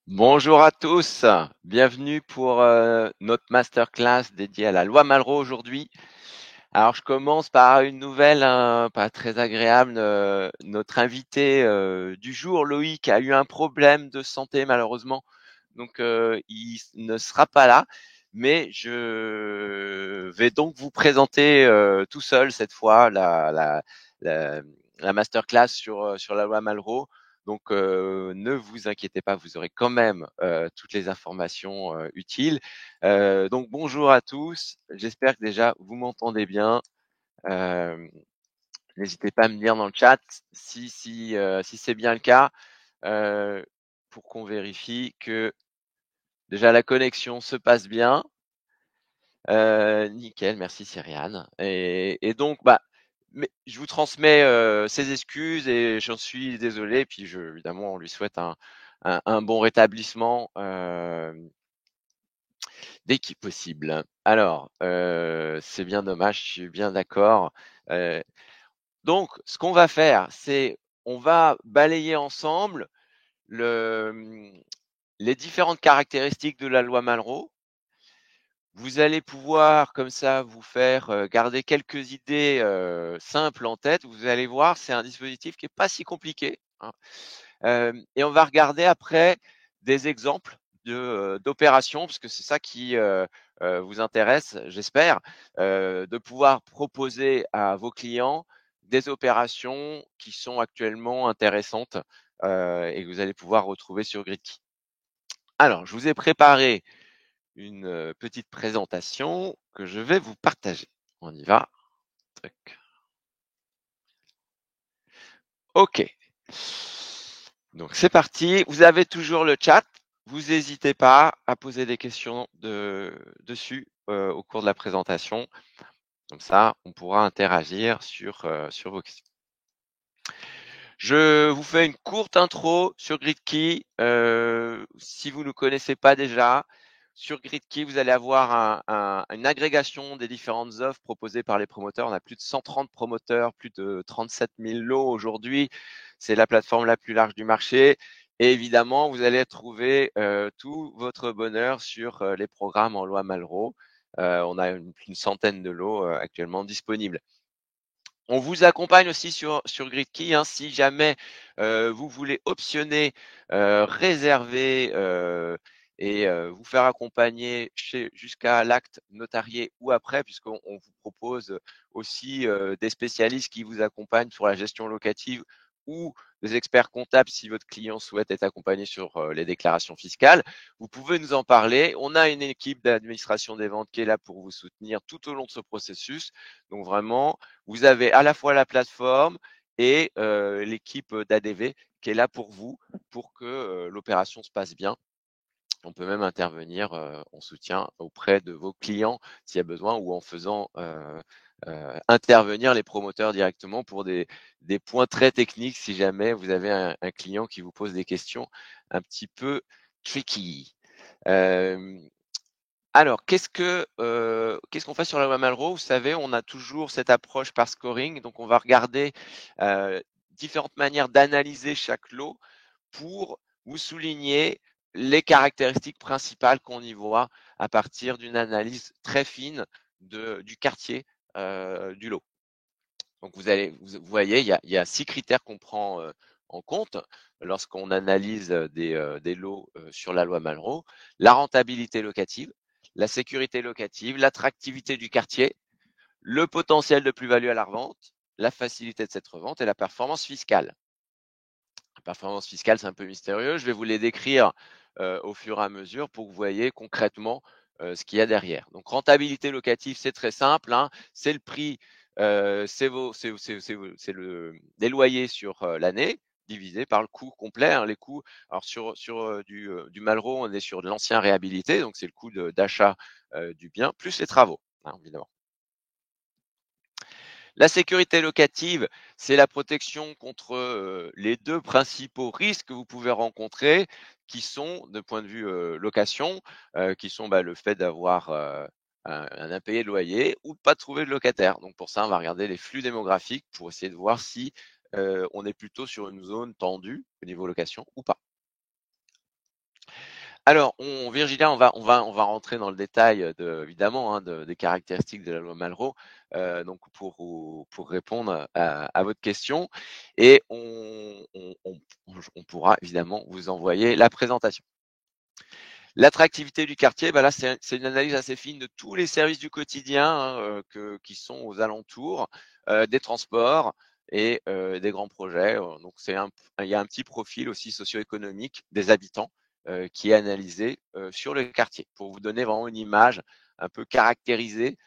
Bonjour à tous, bienvenue pour notre masterclass dédiée à la loi Malraux aujourd'hui. Alors je commence par une nouvelle pas très agréable. Notre invité du jour, Loïc, a eu un problème de santé malheureusement, donc il ne sera pas là. Mais je vais donc vous présenter tout seul cette fois la, la masterclass sur la loi Malraux. Donc, ne vous inquiétez pas, vous aurez quand même toutes les informations utiles. Donc, bonjour à tous. J'espère que déjà vous m'entendez bien. Euh, N'hésitez pas à me dire dans le chat si c'est bien le cas, euh, pour qu'on vérifie que déjà la connexion se passe bien. Nickel, merci Cyriane. Et donc, bah, mais je vous transmets ses excuses et j'en suis désolé. Puis évidemment, on lui souhaite un bon rétablissement dès qu'il est possible. Alors, c'est bien dommage, je suis bien d'accord. Euh, donc, ce qu'on va faire, c'est on va balayer ensemble les différentes caractéristiques de la loi Malraux. Vous allez pouvoir comme ça vous faire garder quelques idées simples en tête. Vous allez voir, c'est un dispositif qui est pas si compliqué, hein. Et on va regarder après des exemples d'opérations, parce que c'est ça qui vous intéresse, j'espère, de pouvoir proposer à vos clients des opérations qui sont actuellement intéressantes et que vous allez pouvoir retrouver sur Gridkey. Alors, je vous ai préparé une petite présentation que je vais vous partager. On y va. Tac. OK. Donc c'est parti. Vous avez toujours le chat. Vous n'hésitez pas à poser des questions dessus au cours de la présentation. Comme ça, on pourra interagir sur vos questions. Je vous fais une courte intro sur Gridkey. Si vous ne connaissez pas déjà, sur Gridkey, vous allez avoir une agrégation des différentes offres proposées par les promoteurs. On a plus de 130 promoteurs, plus de 37 000 lots aujourd'hui. C'est la plateforme la plus large du marché. Et évidemment, vous allez trouver tout votre bonheur sur les programmes en loi Malraux. On a une centaine de lots actuellement disponibles. On vous accompagne aussi sur Gridkey, hein, si jamais vous voulez optionner, réserver et vous faire accompagner jusqu'à l'acte notarié ou après, puisqu'on vous propose aussi des spécialistes qui vous accompagnent sur la gestion locative ou des experts comptables si votre client souhaite être accompagné sur les déclarations fiscales. Vous pouvez nous en parler. On a une équipe d'administration des ventes qui est là pour vous soutenir tout au long de ce processus. Donc vraiment, vous avez à la fois la plateforme et l'équipe d'ADV qui est là pour vous, pour que l'opération se passe bien. On peut même intervenir en soutien auprès de vos clients s'il y a besoin, ou en faisant intervenir les promoteurs directement pour des points très techniques si jamais vous avez un client qui vous pose des questions un petit peu tricky. Euh, alors, qu'est-ce qu'on fait sur la loi Malraux? Vous savez, on a toujours cette approche par scoring, donc on va regarder différentes manières d'analyser chaque lot pour vous souligner les caractéristiques principales qu'on y voit à partir d'une analyse très fine du quartier du lot. Donc vous voyez, il y a 6 critères qu'on prend en compte lorsqu'on analyse des lots sur la loi Malraux: la rentabilité locative, la sécurité locative, l'attractivité du quartier, le potentiel de plus-value à la revente, la facilité de cette revente et la performance fiscale. La performance fiscale, c'est un peu mystérieux. Je vais vous les décrire au fur et à mesure pour que vous voyez concrètement ce qu'il y a derrière. Donc, rentabilité locative, c'est très simple, hein. C'est le prix, c'est les loyers sur l'année divisé par le coût complet, hein. Les coûts, alors sur du Malraux, on est sur de l'ancien réhabilité, donc c'est le coût d'achat du bien, plus les travaux, hein, évidemment. La sécurité locative, c'est la protection contre les 2 principaux risques que vous pouvez rencontrer, qui sont, de point de vue location, qui sont le fait d'avoir un impayé de loyer ou de pas trouver de locataire. Donc pour ça, on va regarder les flux démographiques pour essayer de voir si on est plutôt sur une zone tendue au niveau location ou pas. Alors, Virginia, on va rentrer dans le détail évidemment, hein, des caractéristiques de la loi Malraux, donc pour répondre à votre question, et on pourra évidemment vous envoyer la présentation. L'attractivité du quartier, bah là, c'est une analyse assez fine de tous les services du quotidien, hein, qui sont aux alentours, des transports et des grands projets. Donc il y a un petit profil aussi socio-économique des habitants qui est analysé sur le quartier pour vous donner vraiment une image un peu caractérisée,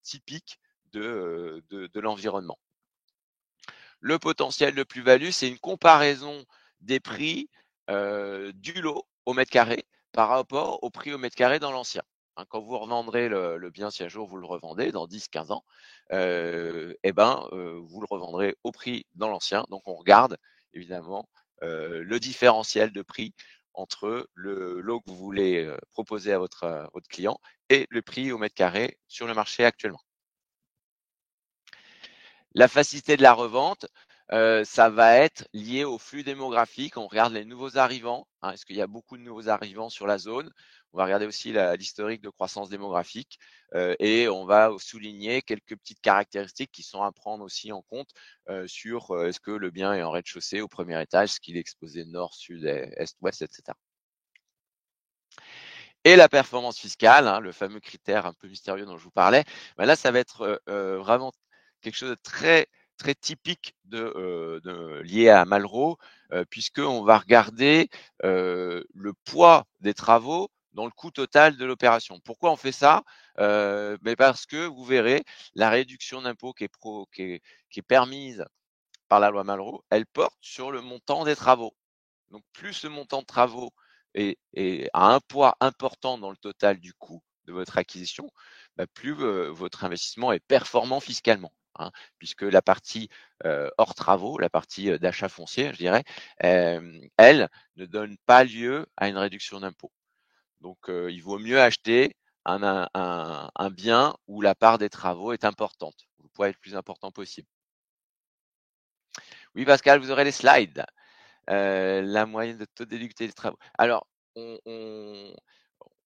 typique de l'environnement. Le potentiel de plus-value, c'est une comparaison des prix du lot au mètre carré par rapport au prix au mètre carré dans l'ancien. Hein, quand vous revendrez le bien, si un jour vous le revendez dans 10-15 ans, vous le revendrez au prix dans l'ancien. Donc on regarde évidemment le différentiel de prix entre le lot que vous voulez proposer à votre client et le prix au mètre carré sur le marché actuellement. La facilité de la revente, ça va être lié au flux démographique. On regarde les nouveaux arrivants, hein, est-ce qu'il y a beaucoup de nouveaux arrivants sur la zone? On va regarder aussi l'historique de croissance démographique, et on va souligner quelques petites caractéristiques qui sont à prendre aussi en compte, sur, est-ce que le bien est en rez-de-chaussée, au premier étage, est-ce qu'il est exposé nord, sud, est, ouest, et cetera. Et la performance fiscale, hein, le fameux critère un peu mystérieux dont je vous parlais, bah là, ça va être vraiment quelque chose de très, très typique lié à Malraux, puisqu'on va regarder le poids des travaux dans le coût total de l'opération. Pourquoi on fait ça? Mais parce que vous verrez, la réduction d'impôt qui est permise par la loi Malraux, elle porte sur le montant des travaux. Donc plus ce montant de travaux a un poids important dans le total du coût de votre acquisition, bah, plus votre investissement est performant fiscalement, hein, puisque la partie hors travaux, la partie d'achat foncier, je dirais, elle ne donne pas lieu à une réduction d'impôt. Donc il vaut mieux acheter un bien où la part des travaux est importante, où le poids est le plus important possible. Oui, Pascal, vous aurez les slides. La moyenne de taux de déductibilité des travaux. Alors, on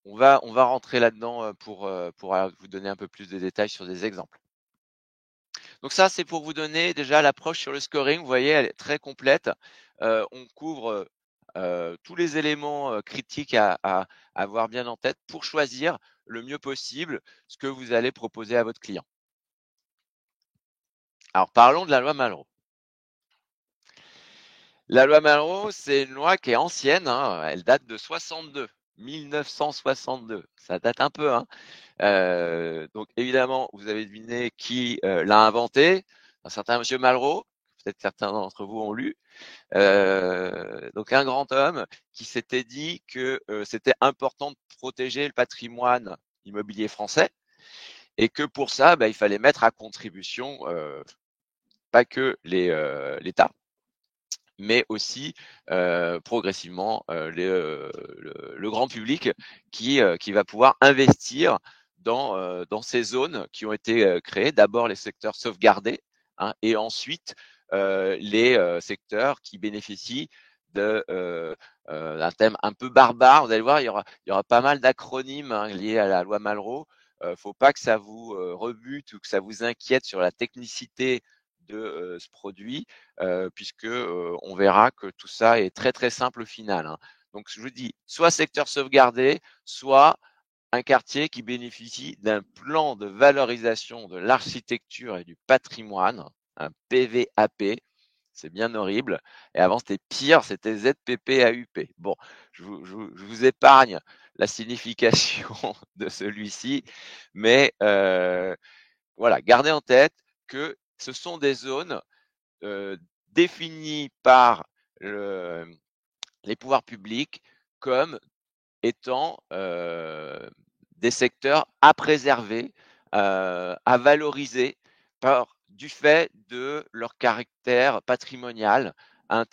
va rentrer là-dedans pour vous donner un peu plus de détails sur des exemples. Donc ça, c'est pour vous donner déjà l'approche sur le scoring. Vous voyez, elle est très complète. On couvre tous les éléments critiques à avoir bien en tête pour choisir le mieux possible ce que vous allez proposer à votre client. Alors, parlons de la loi Malraux. La loi Malraux, c'est une loi qui est ancienne, hein, elle date de 62, 1962. Ça date un peu, hein. Donc évidemment, vous avez deviné qui l'a inventé, un certain monsieur Malraux, peut-être certains d'entre vous ont lu. Donc un grand homme qui s'était dit que c'était important de protéger le patrimoine immobilier français et que pour ça, bah, il fallait mettre à contribution pas que l'État, mais aussi progressivement le grand public qui va pouvoir investir dans ces zones qui ont été créées. D'abord les secteurs sauvegardés, hein, et ensuite les secteurs qui bénéficient d'un thème un peu barbare. Vous allez voir, il y aura pas mal d'acronymes, hein, liés à la loi Malraux. Faut pas que ça vous rebute ou que ça vous inquiète sur la technicité de ce produit, puisque on verra que tout ça est très très simple au final, hein. Donc je vous dis, soit secteur sauvegardé, soit un quartier qui bénéficie d'un plan de valorisation de l'architecture et du patrimoine, un PVAP. C'est bien horrible. Et avant, c'était pire, c'était ZPPAUP. Bon, je vous épargne la signification de celui-ci, mais voilà, gardez en tête que ce sont des zones définies par les pouvoirs publics comme étant des secteurs à préserver, à valoriser du fait de leur caractère patrimonial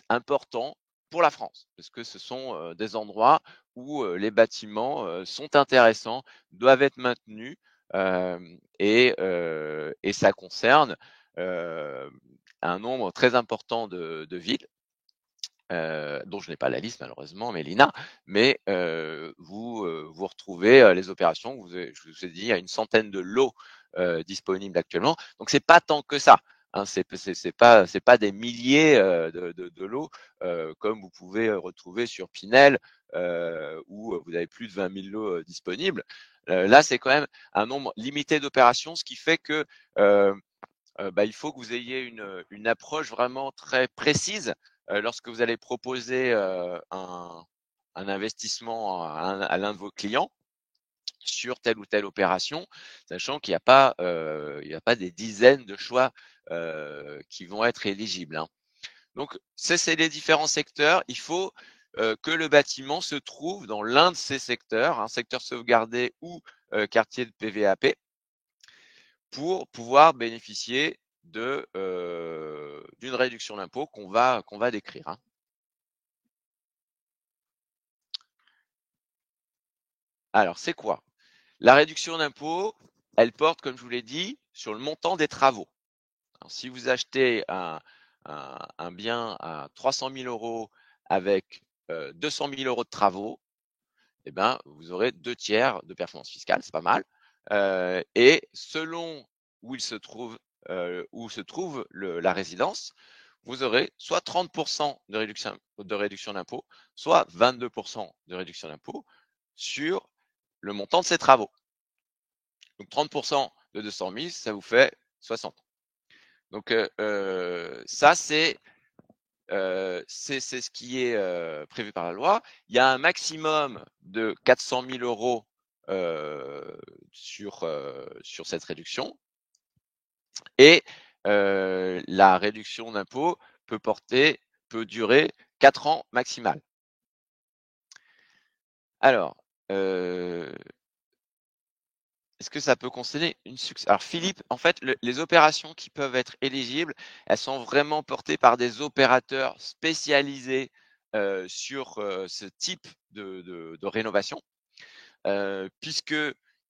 important pour la France. Parce que ce sont des endroits où les bâtiments sont intéressants, doivent être maintenus, et ça concerne un nombre très important de villes. dont je n'ai pas la liste malheureusement, Mélina, mais vous retrouvez les opérations. Je vous ai dit, il y a une centaine de lots disponibles actuellement. Donc c'est pas tant que ça. Hein, c'est pas des milliers de lots comme vous pouvez retrouver sur Pinel où vous avez plus de 20 000 lots disponibles. Là, c'est quand même un nombre limité d'opérations, ce qui fait que il faut que vous ayez une approche vraiment très précise lorsque vous allez proposer un investissement à l'un de vos clients sur telle ou telle opération, sachant qu'il n'y a pas des dizaines de choix qui vont être éligibles. Hein. Donc, c'est les différents secteurs. Il faut que le bâtiment se trouve dans l'un de ces secteurs, un secteur sauvegardé ou quartier de PVAP, pour pouvoir bénéficier d'une réduction d'impôt qu'on va décrire. Hein. Alors, c'est quoi? La réduction d'impôt, elle porte, comme je vous l'ai dit, sur le montant des travaux. Alors, si vous achetez un bien à 300 000 euros avec 200 000 euros de travaux, eh ben, vous aurez 2/3 de performance fiscale, c'est pas mal. Et selon où se trouve la résidence, vous aurez soit 30% de réduction d'impôt, soit 22% de réduction d'impôt sur le montant de ces travaux. Donc 30% de 200 000, ça vous fait 60. Donc ça, c'est ce qui est prévu par la loi. Il y a un maximum de 400 000 euros sur cette réduction. Et la réduction d'impôt peut durer 4 ans maximal. Alors, est-ce que ça peut concerner une succès? Alors Philippe, en fait, les opérations qui peuvent être éligibles, elles sont vraiment portées par des opérateurs spécialisés sur ce type de rénovation, puisque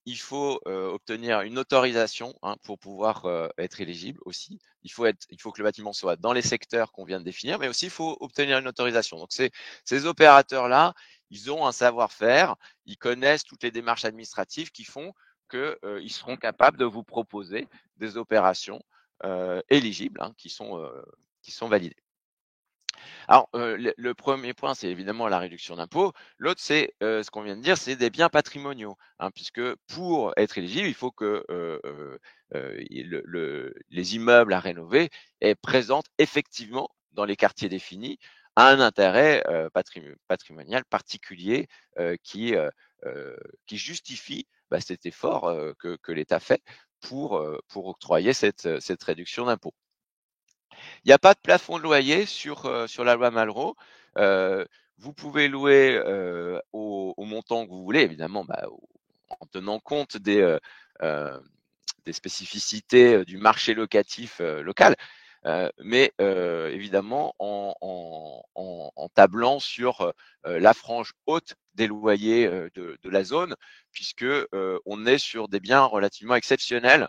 il faut obtenir une autorisation pour pouvoir être éligible aussi. Il faut que le bâtiment soit dans les secteurs qu'on vient de définir, mais aussi il faut obtenir une autorisation. Donc ces opérateurs-là, ils ont un savoir-faire, ils connaissent toutes les démarches administratives qui font qu'ils seront capables de vous proposer des opérations éligibles qui sont validées. Alors, le premier point, c'est évidemment la réduction d'impôt. L'autre, c'est ce qu'on vient de dire, c'est des biens patrimoniaux, puisque pour être éligible, il faut que les immeubles à rénover présentent effectivement dans les quartiers définis un intérêt patrimonial particulier qui justifie cet effort que l'État fait pour octroyer cette réduction d'impôt. Il n'y a pas de plafond de loyer sur la loi Malraux. Vous pouvez louer au montant que vous voulez, évidemment, en tenant compte des spécificités du marché locatif local, mais évidemment en tablant sur la frange haute des loyers de la zone, puisque on est sur des biens relativement exceptionnels,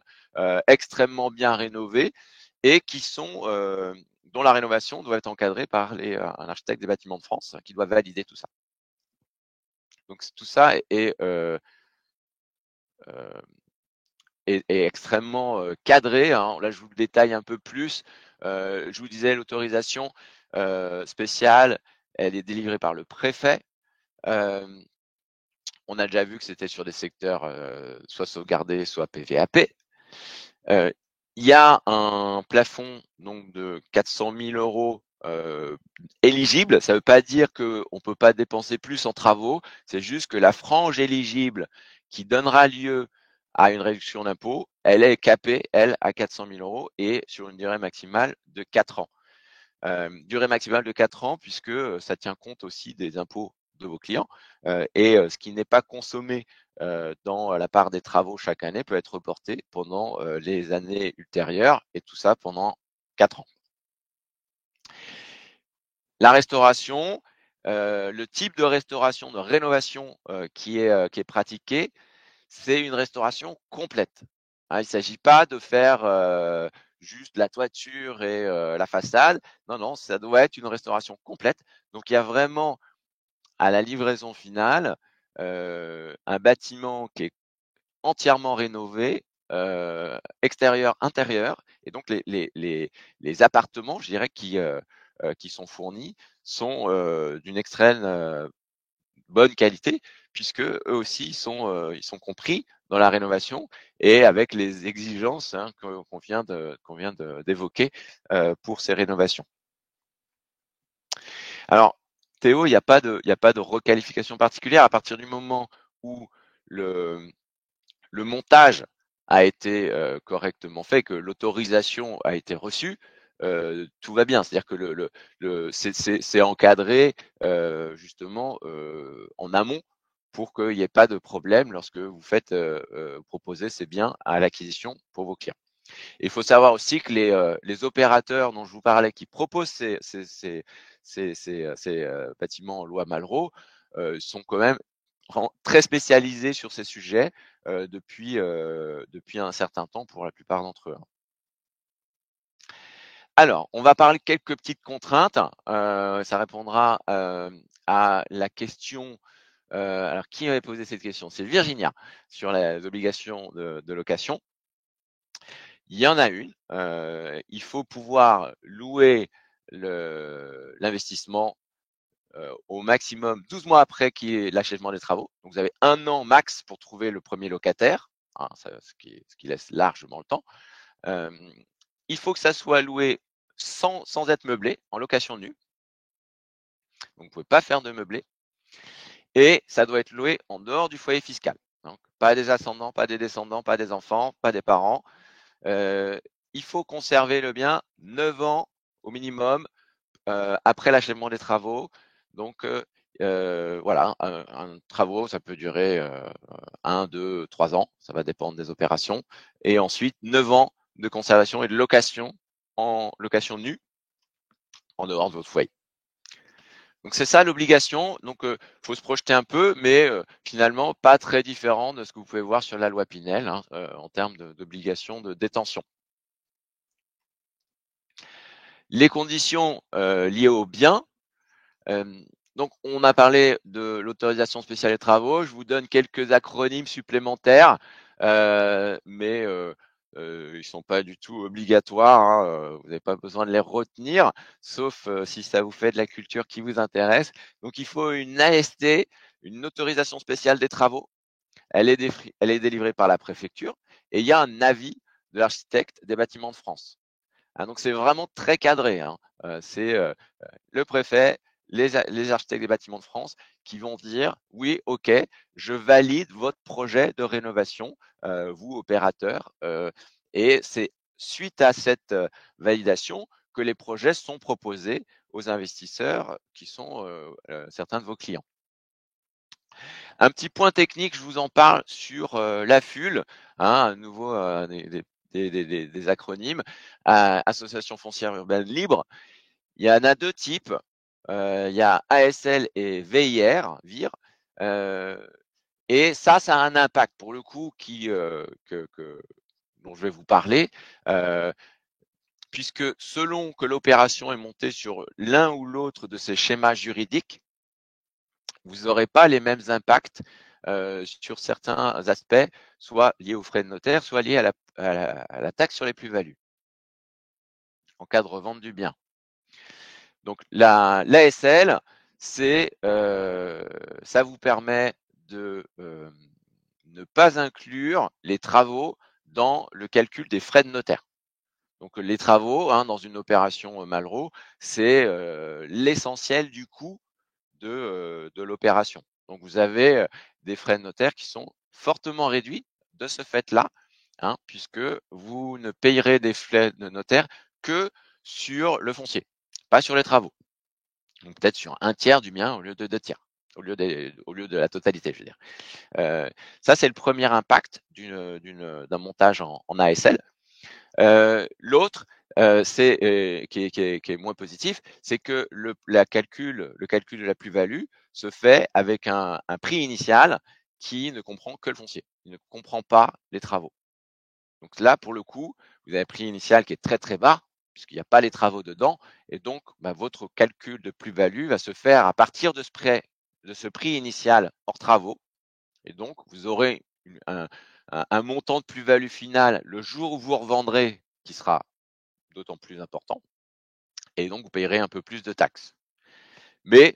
extrêmement bien rénovés, et dont la rénovation doit être encadrée par un architecte des bâtiments de France qui doit valider tout ça. Donc tout ça est extrêmement cadré. Hein. Là, je vous le détaille un peu plus. Je vous disais, l'autorisation spéciale, elle est délivrée par le préfet. On a déjà vu que c'était sur des secteurs soit sauvegardés, soit PVAP. Il y a un plafond donc de 400 000 euros éligible. Ça ne veut pas dire qu'on ne peut pas dépenser plus en travaux. C'est juste que la frange éligible qui donnera lieu à une réduction d'impôt, elle est capée, elle, à 400 000 euros et sur une durée maximale de 4 ans. Durée maximale de 4 ans puisque ça tient compte aussi des impôts de vos clients et ce qui n'est pas consommé dans la part des travaux chaque année peut être reporté pendant les années ultérieures et tout ça pendant 4 ans. La restauration, le type de restauration, de rénovation qui est pratiquée, c'est une restauration complète. Il ne s'agit pas de faire juste la toiture et la façade. Non, non, ça doit être une restauration complète. Donc il y a vraiment à la livraison finale, un bâtiment qui est entièrement rénové, extérieur, intérieur et donc les appartements, je dirais, qui sont fournis sont, d'une extrême, bonne qualité puisque eux aussi ils sont compris dans la rénovation et avec les exigences, hein, qu'on vient d'évoquer, pour ces rénovations. Alors Théo, il y a pas de requalification particulière à partir du moment où le le montage a été correctement fait, que l'autorisation a été reçue, tout va bien. C'est-à-dire que c'est encadré justement en amont pour qu'il n'y ait pas de problème lorsque vous faites proposer ces biens à l'acquisition pour vos clients. Et il faut savoir aussi que les opérateurs dont je vous parlais qui proposent ces bâtiments loi Malraux sont quand même très spécialisés sur ces sujets depuis un certain temps pour la plupart d'entre eux. Alors, on va parler de quelques petites contraintes. Ça répondra à la question. Alors, qui avait posé cette question? C'est Virginia sur les obligations de location. Il y en a une. Il faut pouvoir louer l'investissement au maximum 12 mois après qu'il y ait l'achèvement des travaux. Donc, vous avez 1 an max pour trouver le premier locataire, hein, ce qui laisse largement le temps. Il faut que ça soit loué sans être meublé, en location nue. Donc, vous ne pouvez pas faire de meublé. Et ça doit être loué en dehors du foyer fiscal. Donc, pas des ascendants, pas des descendants, pas des enfants, pas des parents. Il faut conserver le bien 9 ans au minimum après l'achèvement des travaux. Donc, voilà, un travaux, ça peut durer 1, 2, 3 ans, ça va dépendre des opérations. Et ensuite, 9 ans de conservation et de location en location nue en dehors de votre foyer. Donc c'est ça l'obligation. Donc faut se projeter un peu, mais finalement pas très différent de ce que vous pouvez voir sur la loi Pinel hein, en termes d'obligation de détention. Les conditions liées aux biens. Donc on a parlé de l'autorisation spéciale des travaux. Je vous donne quelques acronymes supplémentaires, mais ils sont pas du tout obligatoires, hein, vous n'avez pas besoin de les retenir, sauf si ça vous fait de la culture qui vous intéresse. Donc il faut une AST, une autorisation spéciale des travaux. Elle est délivrée par la préfecture et il y a un avis de l'architecte des bâtiments de France. Ah, donc c'est vraiment très cadré, hein. C'est le préfet, les architectes des bâtiments de France qui vont dire oui, ok, je valide votre projet de rénovation, vous opérateur, et c'est suite à cette validation que les projets sont proposés aux investisseurs qui sont certains de vos clients. Un petit point technique, je vous en parle sur l'AFUL, hein, à nouveau des acronymes, Association foncière urbaine libre. Il y en a 2 types. Il y a ASL et VIR, VIR. Et ça a un impact pour le coup dont je vais vous parler, puisque selon que l'opération est montée sur l'un ou l'autre de ces schémas juridiques, vous n'aurez pas les mêmes impacts sur certains aspects, soit liés aux frais de notaire, soit liés à la taxe sur les plus-values en cas de revente du bien. Donc l'ASL, ça vous permet de ne pas inclure les travaux dans le calcul des frais de notaire. Donc les travaux hein, dans une opération Malraux, c'est l'essentiel du coût de l'opération. Donc vous avez des frais de notaire qui sont fortement réduits de ce fait-là, hein, puisque vous ne payerez des frais de notaire que sur le foncier, pas sur les travaux. Donc peut-être sur 1/3 du bien au lieu de 2/3, au lieu de la totalité, je veux dire. Ça, c'est le premier impact d'un montage en ASL. L'autre, qui est moins positif, c'est que le calcul de la plus-value se fait avec un prix initial qui ne comprend que le foncier. Il ne comprend pas les travaux. Donc là, pour le coup, vous avez un prix initial qui est très très bas, puisqu'il n'y a pas les travaux dedans, et donc votre calcul de plus-value va se faire à partir de ce prix initial hors travaux, et donc vous aurez un montant de plus-value finale le jour où vous revendrez qui sera d'autant plus important, et donc vous payerez un peu plus de taxes. Mais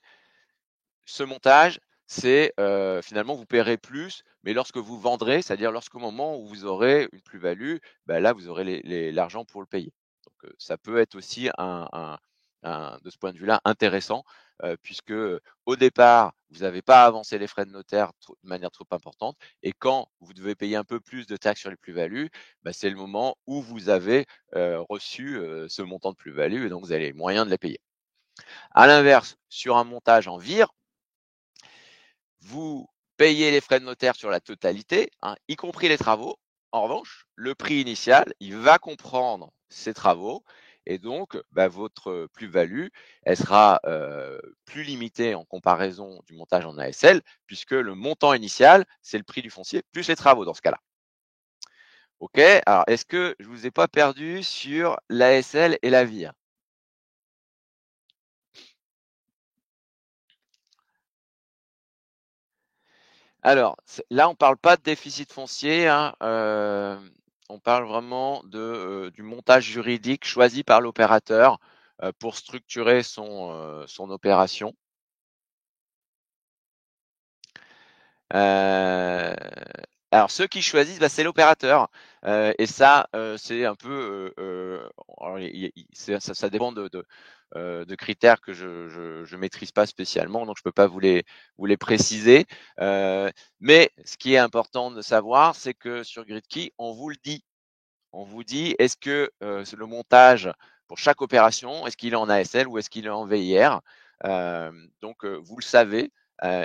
ce montage, c'est finalement vous paierez plus, mais lorsque vous vendrez, c'est-à-dire lorsqu'au moment où vous aurez une plus-value, là vous aurez l'argent pour le payer. Donc ça peut être aussi de ce point de vue-là intéressant, puisque au départ, vous n'avez pas avancé les frais de notaire de manière trop importante, et quand vous devez payer un peu plus de taxes sur les plus-values, c'est le moment où vous avez reçu ce montant de plus-value, et donc vous avez les moyens de les payer. À l'inverse, sur un montage en vire, vous payez les frais de notaire sur la totalité, y compris les travaux. En revanche, le prix initial, il va comprendre ces travaux, et donc votre plus-value, elle sera plus limitée en comparaison du montage en ASL, puisque le montant initial, c'est le prix du foncier plus les travaux dans ce cas-là. OK? Alors, est-ce que je vous ai pas perdu sur l'ASL et la vire? Alors, là, on parle pas de déficit foncier, on parle vraiment du montage juridique choisi par l'opérateur, pour structurer son opération. Heu, alors ceux qui choisissent, c'est l'opérateur, et ça, c'est un peu, alors il ça dépend de critères que je maîtrise pas spécialement, donc je peux pas vous les préciser. Mais ce qui est important de savoir, c'est que sur GridKey, on vous le dit. On vous dit: «Est-ce que, c'est le montage pour chaque opération, est-ce qu'il est en ASL ou est-ce qu'il est en VIR?» Donc vous le savez,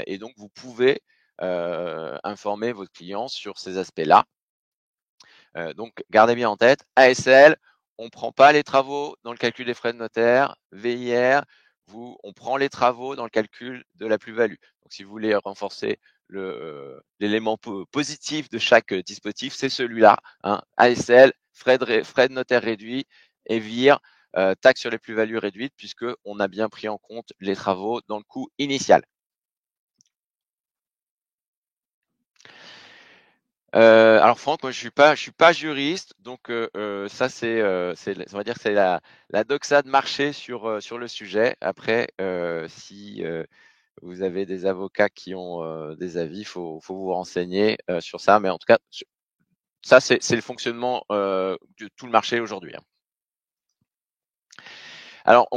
et donc vous pouvez informer votre client sur ces aspects-là. Donc gardez bien en tête, ASL, on ne prend pas les travaux dans le calcul des frais de notaire. VIR, on prend les travaux dans le calcul de la plus-value. Donc si vous voulez renforcer l'élément positif de chaque dispositif, c'est celui-là. ASL, frais de notaire réduits, et VIR, taxe sur les plus-values réduites, puisqu'on a bien pris en compte les travaux dans le coût initial. Alors Franck, moi je suis pas juriste, donc ça on va dire que c'est la doxa de marché sur le sujet. Après, si vous avez des avocats qui ont des avis, faut vous renseigner sur ça. Mais en tout cas, ça c'est le fonctionnement de tout le marché aujourd'hui. Alors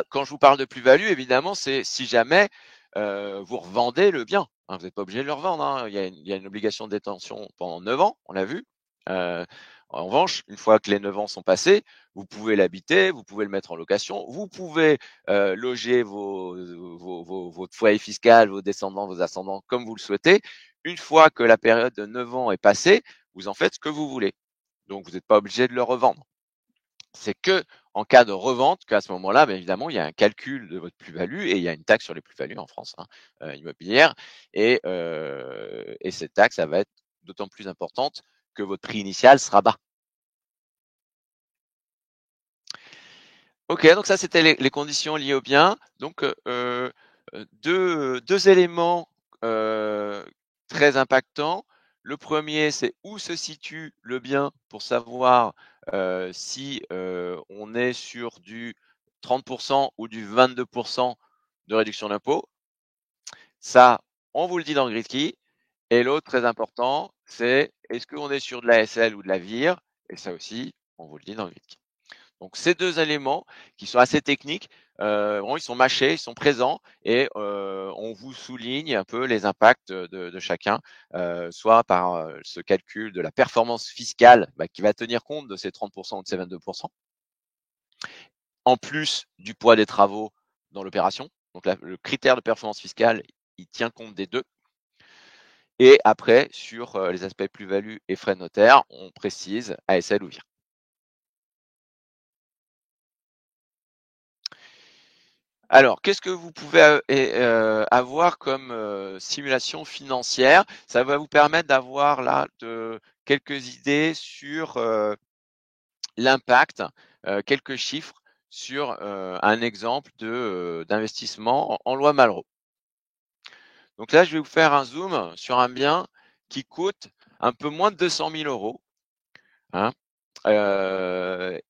quand je vous parle de plus-value, évidemment, c'est si jamais vous revendez le bien. Vous n'êtes pas obligé de le revendre. Il y a une obligation de détention pendant 9 ans, on l'a vu. Heu, En revanche, une fois que les 9 ans sont passés, vous pouvez l'habiter, vous pouvez le mettre en location, vous pouvez loger votre foyer fiscal, vos descendants, vos ascendants comme vous le souhaitez. Une fois que la période de 9 ans est passée, vous en faites ce que vous voulez. Donc vous n'êtes pas obligé de le revendre. C'est que en cas de revente qu'à ce moment-là, évidemment, il y a un calcul de votre plus-value, et il y a une taxe sur les plus-values en France, immobilière, et cette taxe, elle va être d'autant plus importante que votre prix initial sera bas. OK, donc ça, c'était les conditions liées au bien. Donc, 2 éléments heu, très impactants. Le premier, c'est où se situe le bien pour savoir si on est sur du 30 ou du 22 de réduction d'impôt. Ça, on vous le dit dans GridKey. Et l'autre très important, c'est est-ce qu'on est sur de la SL ou de la VIR? Et ça aussi, on vous le dit dans GridKey. Donc ces 2 éléments qui sont assez techniques, vraiment ils sont mâchés, ils sont présents, et on vous souligne un peu les impacts de chacun, soit par ce calcul de la performance fiscale, qui va tenir compte de ces 30 ou de ces 22, en plus du poids des travaux dans l'opération. Donc le critère de performance fiscale, il tient compte des 2. Et après sur les aspects plus-value et frais de notaire, on précise ASL ou VIR. Alors, qu'est-ce que vous pouvez avoir comme simulation financière? Ça va vous permettre d'avoir là quelques idées sur l'impact, quelques chiffres sur, un exemple d'investissement en loi Malraux. Donc là, je vais vous faire un zoom sur un bien qui coûte un peu moins de 200 000 €, hein,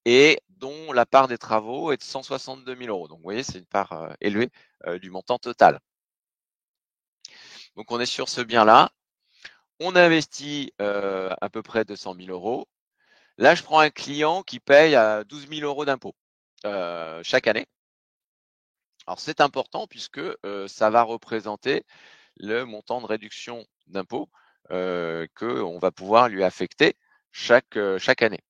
et dont la part des travaux est de 162 000 €. Donc vous voyez, c'est une part, élevée, du montant total. Donc on est sur ce bien-là. On investit, à peu près 200 000 €. Là, je prends un client qui paye, 12 000 € d'impôts, chaque année. Alors c'est important puisque, ça va représenter le montant de réduction d'impôt, qu'on va pouvoir lui affecter chaque année.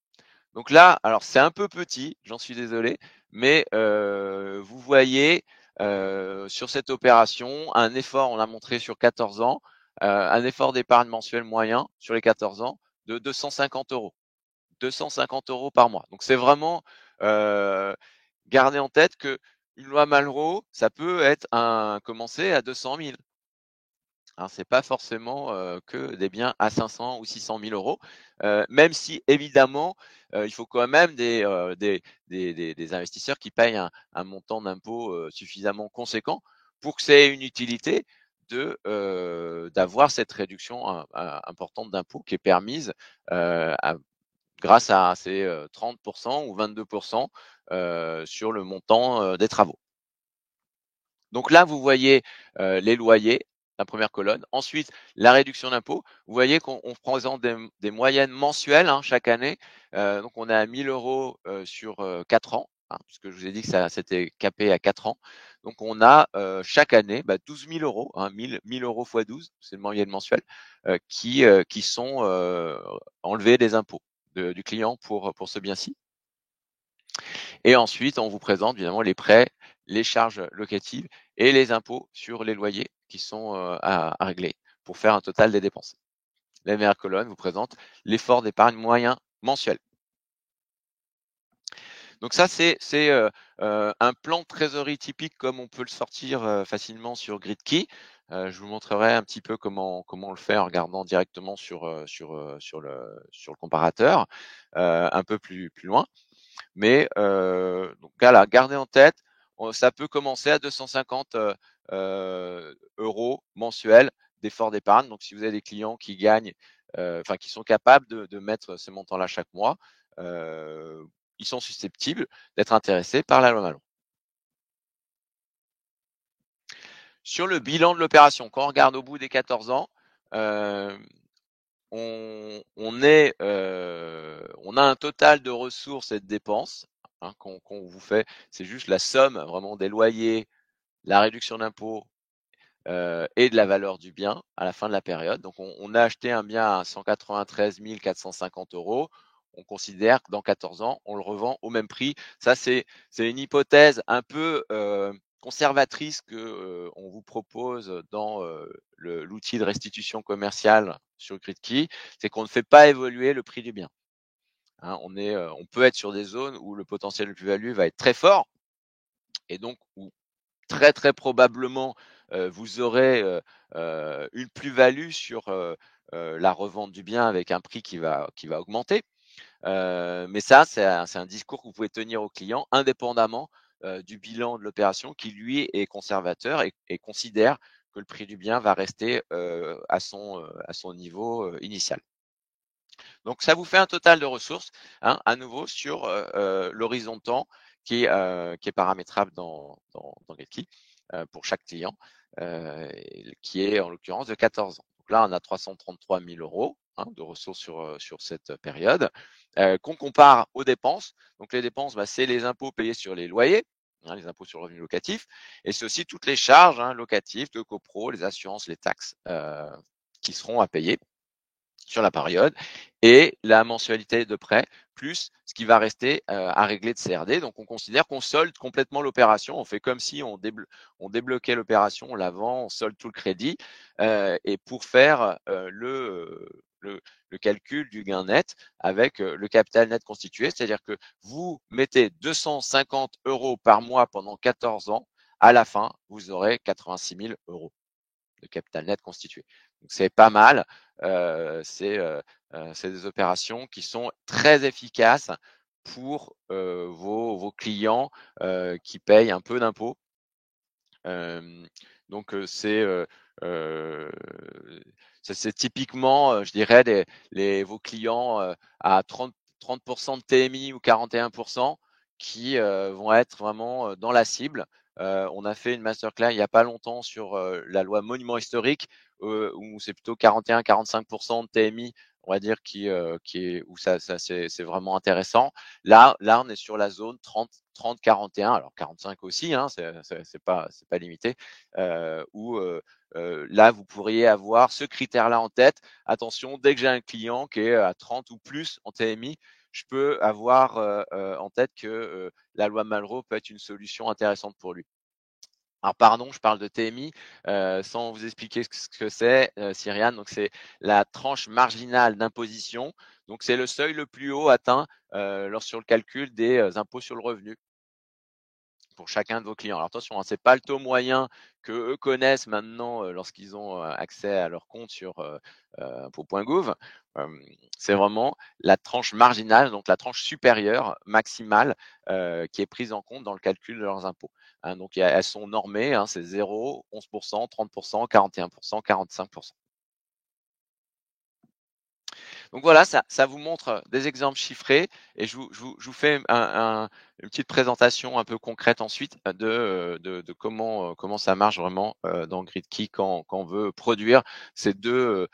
Donc là, alors c'est un peu petit, j'en suis désolé, mais vous voyez, sur cette opération, un effort, on l'a montré sur 14 ans, un effort d'épargne mensuel moyen sur les 14 ans de 250 €. 250 € par mois. Donc c'est vraiment, garder en tête qu'une loi Malraux, ça peut être commencer à 200 000. Hein, c'est pas forcément, que des biens à 500 ou 600 000 €, même si évidemment, il faut quand même des investisseurs qui payent un montant d'impôt, suffisamment conséquent pour que ça ait une utilité d'avoir cette réduction importante d'impôt qui est permise, à grâce à ces, 30 ou 22 sur le montant, des travaux. Donc là, vous voyez, les loyers, la première colonne. Ensuite, la réduction d'impôt. Vous voyez qu'on présente des moyennes mensuelles, hein, chaque année. Donc on est à 1 000 € sur, 4 ans, hein, puisque je vous ai dit que ça c'était capé à 4 ans. Donc on a, chaque année, 12 000 €, hein, 1 000 € fois 12, c'est une moyenne mensuelle, qui sont, enlevés des impôts du client pour ce bien-ci. Et ensuite, on vous présente évidemment les prêts, les charges locatives et les impôts sur les loyers qui sont, à régler pour faire un total des dépenses. La dernière colonne vous présente l'effort d'épargne moyen mensuel. Donc ça, c'est un plan de trésorerie typique comme on peut le sortir, facilement sur Gridkey. Je vous montrerai un petit peu comment on le fait en regardant directement sur le comparateur, un peu plus loin. Mais donc voilà, gardez en tête, ça peut commencer à 250 € mensuels d'effort d'épargne. Donc si vous avez des clients qui gagnent, enfin qui sont capables de mettre ces montants-là chaque mois, heu, ils sont susceptibles d'être intéressés par la loi Malraux. Sur le bilan de l'opération, quand on regarde au bout des 14 ans, hem, on a un total de ressources et de dépenses, hein, qu'on vous fait. C'est juste la somme vraiment des loyers, la réduction d'impôt, et de la valeur du bien à la fin de la période. Donc on a acheté un bien à 193 450 €. On considère que dans 14 ans, on le revend au même prix. Ça, c'est une hypothèse un peu, conservatrice que, on vous propose dans, l'outil de restitution commerciale sur Gridkey. C'est qu'on ne fait pas évoluer le prix du bien, hein. On peut être sur des zones où le potentiel de plus-value va être très fort et donc où très, très probablement, vous aurez, une plus-value sur, la revente du bien avec un prix qui va augmenter. Mais ça, c'est un discours que vous pouvez tenir au client indépendamment, du bilan de l'opération qui lui est conservateur et considère que le prix du bien va rester, à son niveau, initial. Donc ça vous fait un total de ressources, hein, à nouveau sur, l'horizon de temps qui est paramétrable dans Getki, pour chaque client, qui est en l'occurrence de 14 ans. Donc là, on a 333 000 €, hein, de ressources sur cette période, qu'on compare aux dépenses. Donc les dépenses, c'est les impôts payés sur les loyers, hein, les impôts sur le revenu locatif et c'est aussi toutes les charges, hein, locatives, de copro, les assurances, les taxes, qui seront à payer sur la période et la mensualité de prêt, plus ce qui va rester, à régler de CRD. Donc on considère qu'on solde complètement l'opération. On fait comme si on débloquait l'opération, on la vend, on solde tout le crédit, et pour faire, le calcul du gain net avec, le capital net constitué. C'est-à-dire que vous mettez 250 € par mois pendant 14 ans. À la fin, vous aurez 86 000 € de capital net constitué. Donc c'est pas mal. C'est des opérations qui sont très efficaces pour, vos clients, qui payent un peu d'impôts. Hem, donc heu, c'est typiquement, je dirais les vos clients, à 30 de TMI ou 41 qui, vont être vraiment, dans la cible. On a fait une masterclass il y a pas longtemps sur, la loi monument historique, où c'est plutôt 41-45 de TMI, on va dire qui est où ça c'est vraiment intéressant. Là, on est sur la zone 30-41, alors 45 aussi, hein, c'est pas limité, où, là, vous pourriez avoir ce critère-là en tête. Attention, dès que j'ai un client qui est à 30 ou plus en TMI, je peux avoir, en tête que, la loi Malraux peut être une solution intéressante pour lui. Alors pardon, je parle de TMI, sans vous expliquer ce que c'est, Cyriane. Donc c'est la tranche marginale d'imposition. Donc c'est le seuil le plus haut atteint, sur le calcul des, impôts sur le revenu pour chacun de vos clients. Alors attention, hein, c'est pas le taux moyen qu'eux connaissent maintenant, lorsqu'ils ont, accès à leur compte sur, impôts.gouv. Hem, c'est vraiment la tranche marginale, donc la tranche supérieure maximale, qui est prise en compte dans le calcul de leurs impôts, hein. Donc il y a elles sont normées, hein, c'est 0, 11 30 41 45. Donc voilà, ça vous montre des exemples chiffrés et je vous fais une petite présentation un peu concrète ensuite de comment ça marche vraiment, dans GridKey quand on veut produire ces deux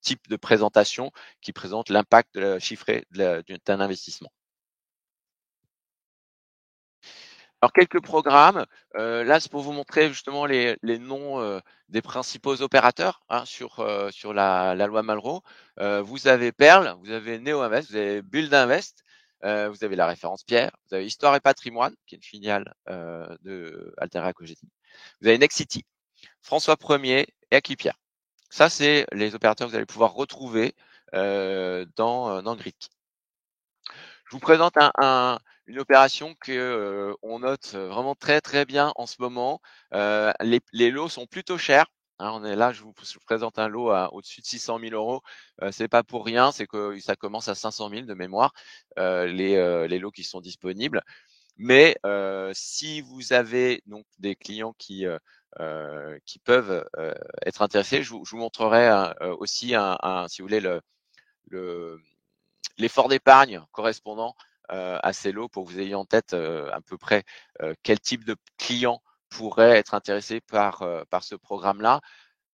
types de présentations qui présentent l'impact, chiffré d'un investissement. Alors quelques programmes, là c'est pour vous montrer justement les noms, des principaux opérateurs, hein, sur la loi Malraux. Vous avez Perle, vous avez Neo Invest, vous avez Build Invest, vous avez la référence Pierre, vous avez Histoire et Patrimoine, qui est une filiale, de Altera Cogeti. Vous avez Nexity, François 1er et Acquipierre. Ça, c'est les opérateurs que vous allez pouvoir retrouver, dans Gridkey. Je vous présente une opération que, on note vraiment très, très bien en ce moment. Les lots sont plutôt chers, hein. On est là, je vous présente un lot à au-dessus de 600 000 €. C'est pas pour rien, c'est que ça commence à 500 000 de mémoire, les lots qui sont disponibles. Mais, si vous avez donc des clients qui peuvent, être intéressés, je vous montrerai aussi si vous voulez le l'effort d'épargne correspondant, à ces lots pour que vous ayez en tête, à peu près, quel type de client pourrait être intéressé par ce programme-là.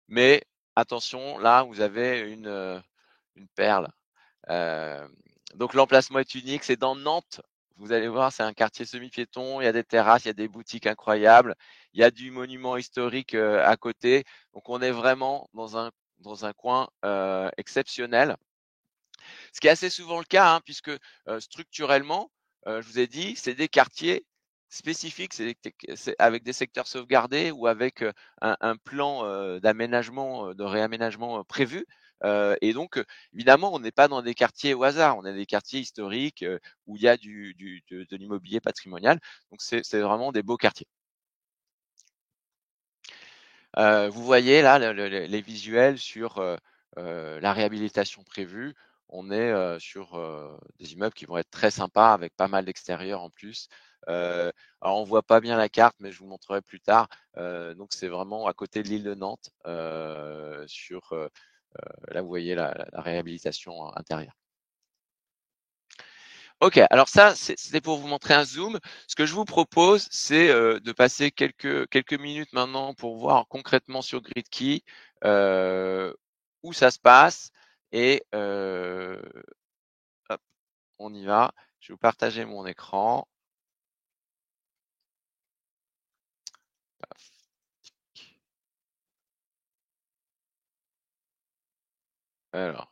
Mais attention, là, vous avez une perle. Hem, donc l'emplacement est unique, c'est dans Nantes. Vous allez voir, c'est un quartier semi-piéton, il y a des terrasses, il y a des boutiques incroyables, il y a du monument historique, à côté. Donc on est vraiment dans un coin, exceptionnel. Ce qui est assez souvent le cas, hein, puisque, structurellement, je vous ai dit, c'est des quartiers spécifiques, c'est avec des secteurs sauvegardés ou avec, un plan, d'aménagement, de réaménagement, prévu. Et donc, évidemment, on n'est pas dans des quartiers au hasard, on est des quartiers historiques, où il y a de l'immobilier patrimonial. Donc c'est vraiment des beaux quartiers. Vous voyez là les visuels sur, la réhabilitation prévue. On est, sur, des immeubles qui vont être très sympas avec pas mal d'extérieur en plus. Alors on voit pas bien la carte, mais je vous montrerai plus tard. Donc c'est vraiment à côté de l'île de Nantes, là vous voyez la réhabilitation intérieure. OK, alors ça, c'était pour vous montrer un zoom. Ce que je vous propose, c'est, de passer quelques minutes maintenant pour voir concrètement sur GridKey, heu, où ça se passe et hop, on y va. Je vais vous partager mon écran. Alors,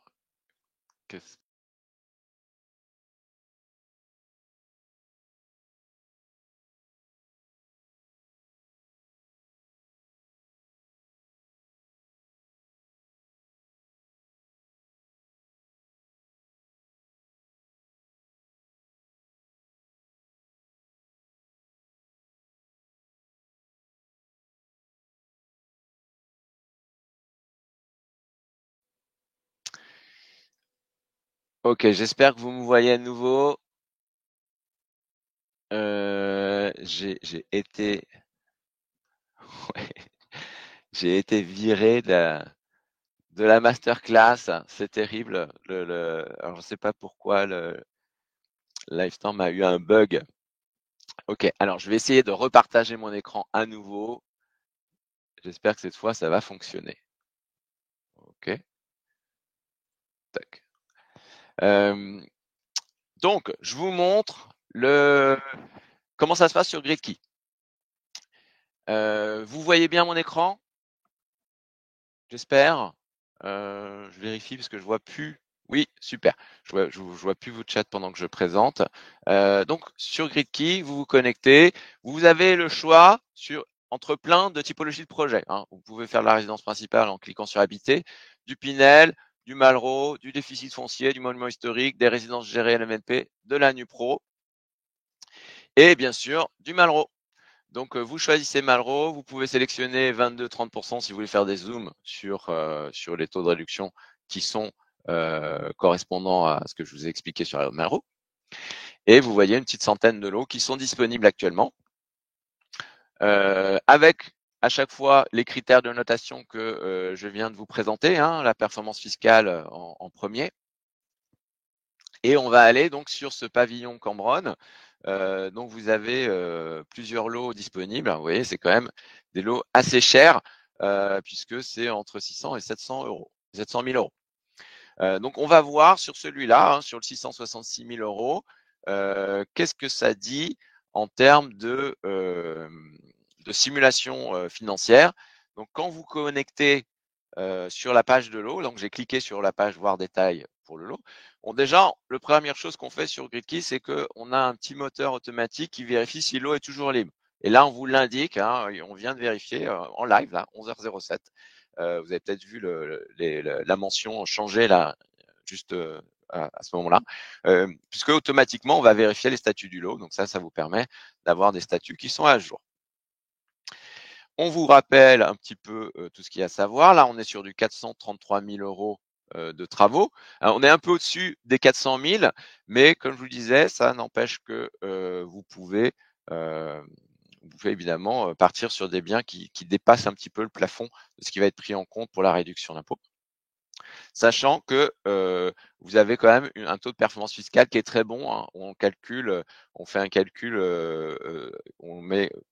qu'est-ce Ok, j'espère que vous me voyez à nouveau. J'ai été, ouais, j'ai été viré de la masterclass. C'est terrible. Alors je sais pas pourquoi le Livestorm a eu un bug. Ok, alors je vais essayer de repartager mon écran à nouveau. J'espère que cette fois ça va fonctionner. Ok, tac. Euh, donc je vous montre comment ça se passe sur GridKey. Vous voyez bien mon écran? J'espère. Je vérifie parce que je vois plus. Oui, super. Je vois plus vos chats pendant que je présente. Donc sur GridKey, vous vous connectez. Vous avez le choix entre plein de typologies de projets, hein. Vous pouvez faire la résidence principale en cliquant sur Habiter, du Pinel, du Malraux, du déficit foncier, du monument historique, des résidences gérées LMNP, de la NUPRO et bien sûr du Malraux. Donc, vous choisissez Malraux, vous pouvez sélectionner 22-30% si vous voulez faire des zooms sur les taux de réduction qui sont correspondants à ce que je vous ai expliqué sur Malraux. Et vous voyez une petite centaine de lots qui sont disponibles actuellement, avec à chaque fois les critères de notation que je viens de vous présenter, hein, la performance fiscale en premier. Et on va aller donc sur ce pavillon Cambronne. Donc vous avez plusieurs lots disponibles. Vous voyez, c'est quand même des lots assez chers puisque c'est entre 600 et 700 euros, 700 000 euros. Donc on va voir sur celui-là, hein, sur le 666 000 euros, qu'est-ce que ça dit en termes de simulation financière. Donc quand vous connectez sur la page de l'eau. Donc, j'ai cliqué sur la page voir détail pour le lot. Bon, déjà, la première chose qu'on fait sur GridKey, c'est qu'on a un petit moteur automatique qui vérifie si l'eau est toujours libre. Et là, on vous l'indique, hein, on vient de vérifier en live, là, 11h07. Vous avez peut-être vu la mention changer là, juste à ce moment-là, puisque automatiquement, on va vérifier les statuts du lot. Donc ça vous permet d'avoir des statuts qui sont à jour. On vous rappelle un petit peu tout ce qu'il y a à savoir. Là, on est sur du 433 000 euros de travaux. Alors, on est un peu au-dessus des 400 000, mais comme je vous le disais, ça n'empêche que euh, vous pouvez évidemment partir sur des biens qui dépassent un petit peu le plafond de ce qui va être pris en compte pour la réduction d'impôt, sachant que vous avez quand même un taux de performance fiscale qui est très bon, hein. On fait un calcul,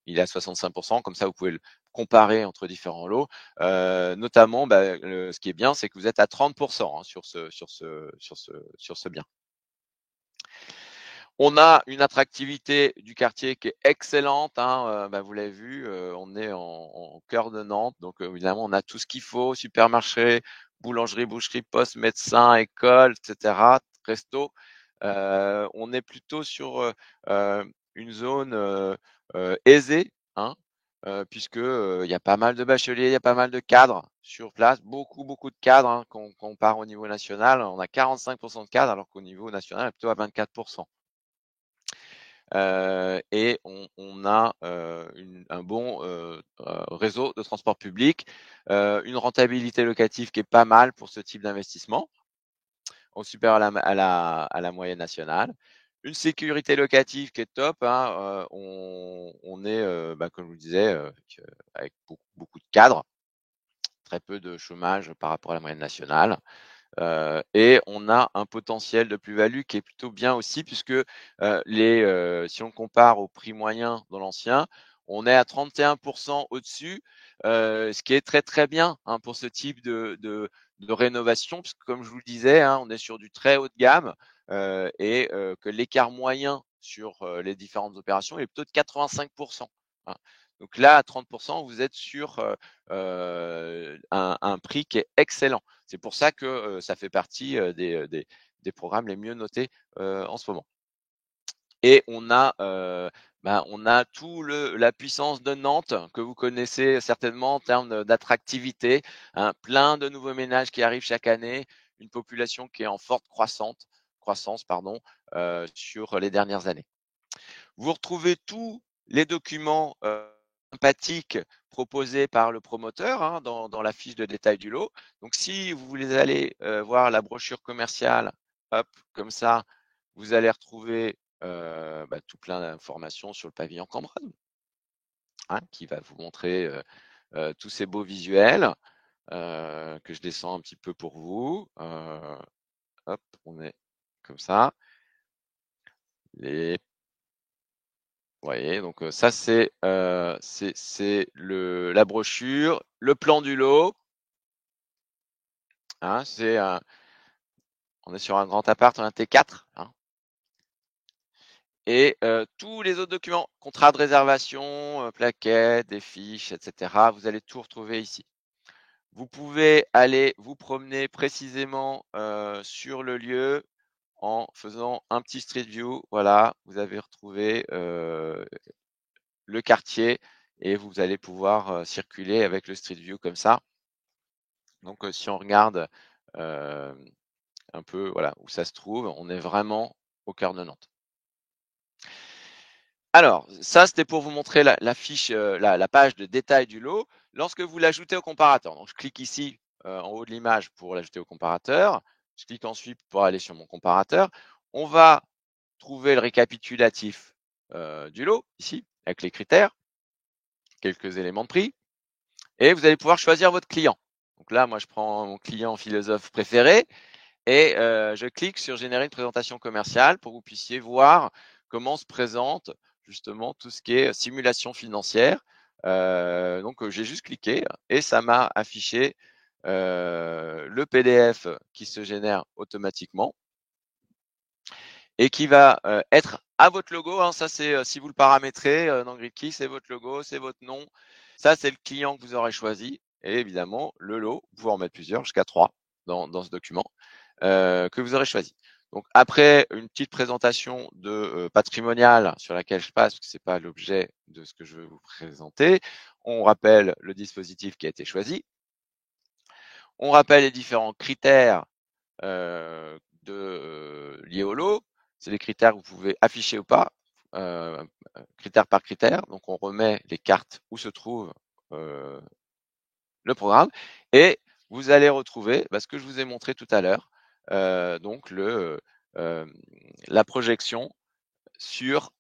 il est à 65%, comme ça vous pouvez le comparer entre différents lots. Notamment, ce qui est bien, c'est que vous êtes à 30% hein, sur ce bien. On a une attractivité du quartier qui est excellente, hein, vous l'avez vu, on est en cœur de Nantes, donc évidemment on a tout ce qu'il faut, supermarché, boulangerie, boucherie, poste, médecin, école, etc., resto. On est plutôt sur une zone aisée, hein, puisque il y a pas mal de bacheliers, il y a pas mal de cadres sur place, beaucoup de cadres, hein, quand on compare au niveau national, on a 45% de cadres, alors qu'au niveau national, on est plutôt à 24%. Et on a un bon réseau de transport public, une rentabilité locative qui est pas mal pour ce type d'investissement, au supérieur à la moyenne nationale. Une sécurité locative qui est top, hein, on est, comme je vous le disais, avec beaucoup de cadres, très peu de chômage par rapport à la moyenne nationale. Et on a un potentiel de plus-value qui est plutôt bien aussi puisque si on compare au prix moyen dans l'ancien, on est à 31% au-dessus, ce qui est très bien, hein, pour ce type de rénovation, puisque comme je vous le disais, hein, on est sur du très haut de gamme, et que l'écart moyen sur les différentes opérations est plutôt de 85%, hein. Donc là, à 30%, vous êtes sur un prix qui est excellent. C'est pour ça que ça fait partie des programmes les mieux notés en ce moment. Et on a tout la puissance de Nantes que vous connaissez certainement en termes d'attractivité, hein, plein de nouveaux ménages qui arrivent chaque année, une population qui est en forte croissance, pardon, sur les dernières années. Vous retrouvez tous les documents sympathiques proposés par le promoteur, hein, dans la fiche de détail du lot. Donc, si vous voulez aller voir la brochure commerciale hop, comme ça, vous allez retrouver tout plein d'informations sur le pavillon Cambronne, hein, qui va vous montrer tous ces beaux visuels que je descends un petit peu pour vous. Hop, on est comme ça. Les Vous voyez, donc ça c'est la brochure, le plan du lot, hein, on est sur un grand appart, un T4, hein, et tous les autres documents, contrat de réservation, plaquettes, des fiches, et cetera, vous allez tout retrouver ici. Vous pouvez aller vous promener précisément sur le lieu en faisant un petit street view. Voilà, vous avez retrouvé le quartier et vous allez pouvoir circuler avec le street view comme ça. Donc si on regarde un peu voilà, où ça se trouve, on est vraiment au cœur de Nantes. Alors, ça, c'était pour vous montrer la fiche, la page de détail du lot. Lorsque vous l'ajoutez au comparateur, donc je clique ici en haut de l'image pour l'ajouter au comparateur. Je clique ensuite pour aller sur mon comparateur. On va trouver le récapitulatif du lot, ici, avec les critères, quelques éléments de prix, et vous allez pouvoir choisir votre client. Donc là, moi, je prends mon client philosophe préféré et je clique sur générer une présentation commerciale pour que vous puissiez voir comment se présente justement tout ce qui est simulation financière. Donc j'ai juste cliqué et ça m'a affiché le PDF qui se génère automatiquement et qui va être à votre logo, hein. Ça, c'est si vous le paramétrez dans GridKey, c'est votre logo, c'est votre nom. Ça, c'est le client que vous aurez choisi. Et évidemment, le lot, vous pouvez en mettre plusieurs, jusqu'à 3 dans ce document, que vous aurez choisi. Donc après une petite présentation de patrimonial sur laquelle je passe, parce que c'est pas l'objet de ce que je veux vous présenter, on rappelle le dispositif qui a été choisi. On rappelle les différents critères liés au lot. C'est les critères que vous pouvez afficher ou pas, critère par critère. Donc on remet les cartes où se trouve le programme et vous allez retrouver ce que je vous ai montré tout à l'heure, donc la projection sur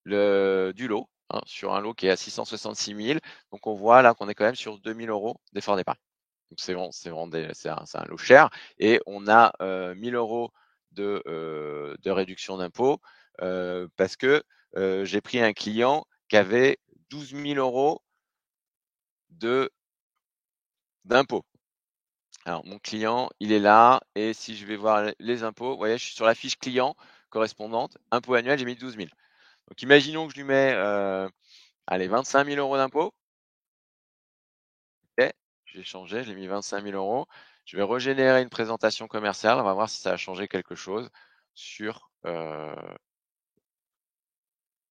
du lot, hein, sur un lot qui est à 666 000. Donc on voit là qu'on est quand même sur 2 000 € d'effort d'épargne. Donc c'est vraiment c'est un lot cher et on a 1 000 € de réduction d'impôt parce que j'ai pris un client qui avait 12 000 € d'impôt. Alors mon client, il est là et si je vais voir les impôts, vous voyez, je suis sur la fiche client correspondante, impôt annuel, j'ai mis 12 000. Donc imaginons que je lui mets allez 25 000 € d'impôt. OK, j'ai changé, j'ai mis 25 000 €. Je vais régénérer une présentation commerciale. On va voir si ça a changé quelque chose sur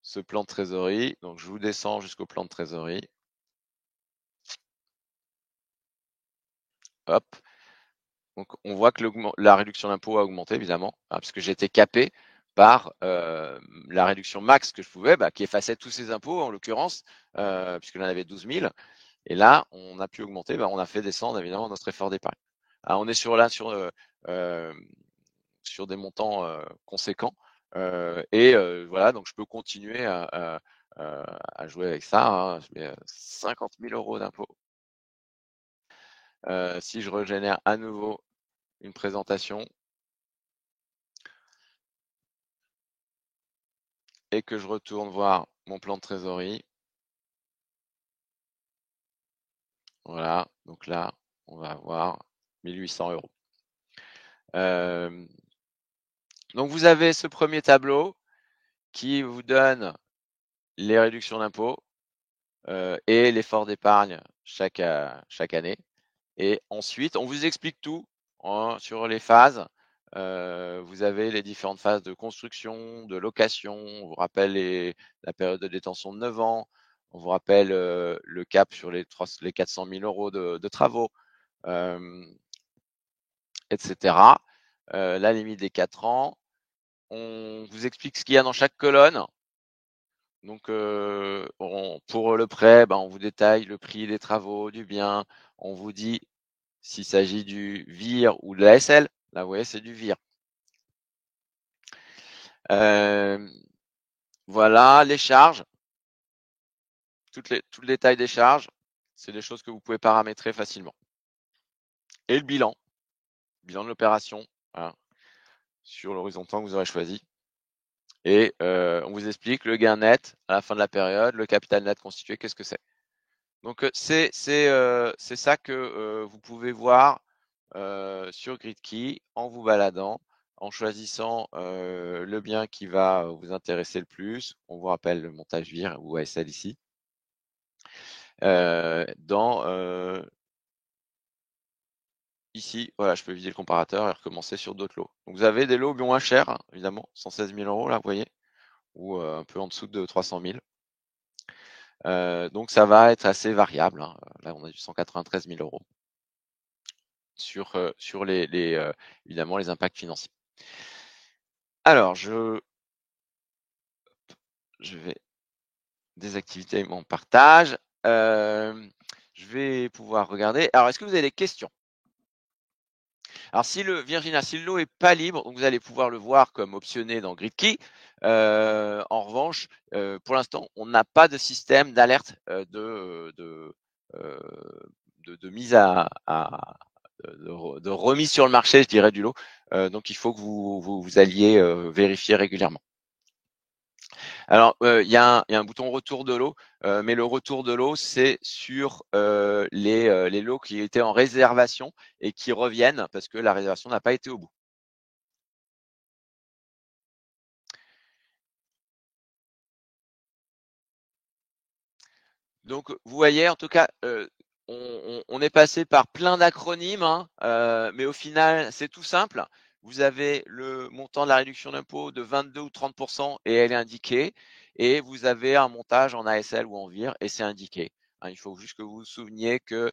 ce plan de trésorerie. Donc je vous descends jusqu'au plan de trésorerie. Hop. Donc on voit que la réduction d'impôt a augmenté évidemment, hein, puisque j'ai été capé par la réduction max que je pouvais, qui effaçait tous ces impôts en l'occurrence, puisque j'en avais 12 000. Et là, on a pu augmenter, on a fait descendre évidemment notre effort d'épargne. Alors on est sur des montants conséquents. Et voilà, donc je peux continuer à jouer avec ça, hein. Je mets 50 000 € d'impôt. Si je régénère à nouveau une présentation et que je retourne voir mon plan de trésorerie, voilà, donc là, on va avoir 1 800 €. Donc vous avez ce premier tableau qui vous donne les réductions d'impôt et l'effort d'épargne chaque année. Et ensuite, on vous explique tout sur les phases. Vous avez les différentes phases de construction, de location. On vous rappelle la période de détention de 9 ans. On vous rappelle le cap sur les 400 000 € de travaux, etc. La limite des 4 ans. On vous explique ce qu'il y a dans chaque colonne. Donc, pour le prêt, on vous détaille le prix des travaux, du bien. On vous dit s'il s'agit du VIR ou de la SL. Là, vous voyez, c'est du VIR. Voilà, les charges, tout le détail des charges, c'est des choses que vous pouvez paramétrer facilement. Et le bilan de l'opération, voilà, sur l'horizon de temps que vous aurez choisi. Et on vous explique le gain net à la fin de la période, le capital net constitué, qu'est-ce que c'est. Donc c'est ça que vous pouvez voir sur GridKey en vous baladant, en choisissant le bien qui va vous intéresser le plus. On vous rappelle le montage VIR ou ASL ici. Dans ici, voilà, je peux viser le comparateur et recommencer sur d'autres lots. Donc vous avez des lots moins chers, hein, évidemment, 116 000 € là, vous voyez, ou un peu en dessous de 300 000. Donc ça va être assez variable, hein. Là, on a du 193 000 € sur les évidemment les impacts financiers. Alors je vais désactiver mon partage. Je vais pouvoir regarder. Alors est-ce que vous avez des questions? Alors si le lot est pas libre, donc vous allez pouvoir le voir comme optionné dans GridKey. En revanche, pour l'instant, on n'a pas de système d'alerte de mise de remise sur le marché, je dirais, du lot. Donc il faut que vous alliez vérifier régulièrement. Alors, il y a un bouton retour de lot, mais le retour de lot, c'est sur les lots qui étaient en réservation et qui reviennent parce que la réservation n'a pas été au bout. Donc, vous voyez, en tout cas, on est passé par plein d'acronymes, hein, mais au final, c'est tout simple. Vous avez le montant de la réduction d'impôt de 22 ou 30% et elle est indiquée. Et vous avez un montage en ASL ou en VIR et c'est indiqué. Hein, il faut juste que vous vous souveniez que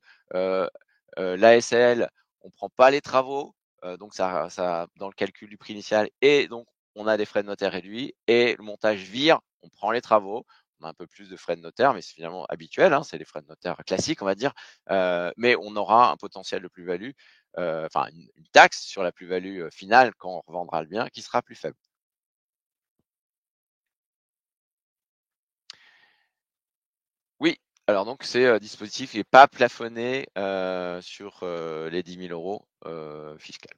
l'ASL, on ne prend pas les travaux, donc ça dans le calcul du prix initial, et donc on a des frais de notaire réduits. Et le montage VIR, on prend les travaux, on a un peu plus de frais de notaire, mais c'est finalement habituel, hein, c'est les frais de notaire classiques, on va dire, mais on aura un potentiel de plus-value, enfin une taxe sur la plus-value finale quand on revendra le bien qui sera plus faible. Oui, alors donc c'est dispositif n'est pas plafonné sur les 10 000 € fiscal.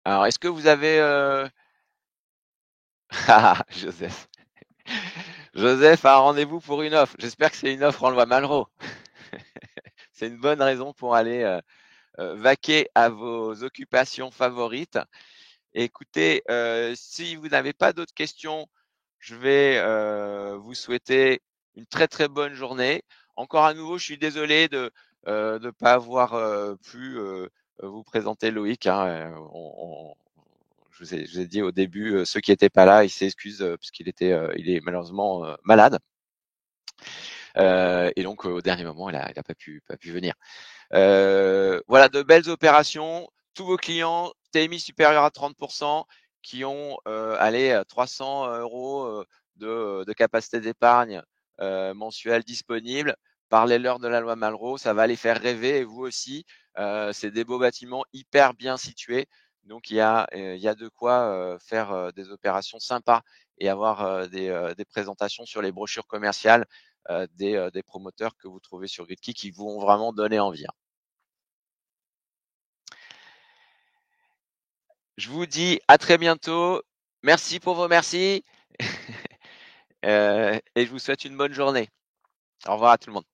Alors est-ce que vous avez Joseph. Joseph a un rendez-vous pour une offre. J'espère que c'est une offre en loi Malraux. C'est une bonne raison pour aller vaquer à vos occupations favorites. Écoutez, si vous n'avez pas d'autres questions, je vais vous souhaiter une très très bonne journée. Encore à nouveau, je suis désolé de ne pas avoir pu vous présenter Loïc, hein. Je vous ai dit au début, ceux qui n'étaient pas là, il s'excuse parce il est malheureusement malade. Et donc au dernier moment, il a pas pu venir. Voilà, de belles opérations. Tous vos clients, TMI supérieur à 30%, qui ont 300 € de capacité d'épargne mensuelle disponible. Parlez-leur de la loi Malraux, ça va les faire rêver et vous aussi. C'est des beaux bâtiments hyper bien situés. Donc il y a de quoi faire des opérations sympas et avoir des présentations sur les brochures commerciales des promoteurs que vous trouvez sur GridKey qui vous vont vraiment donner envie, hein. Je vous dis à très bientôt. Merci pour vos merci. Et je vous souhaite une bonne journée. Au revoir à tout le monde.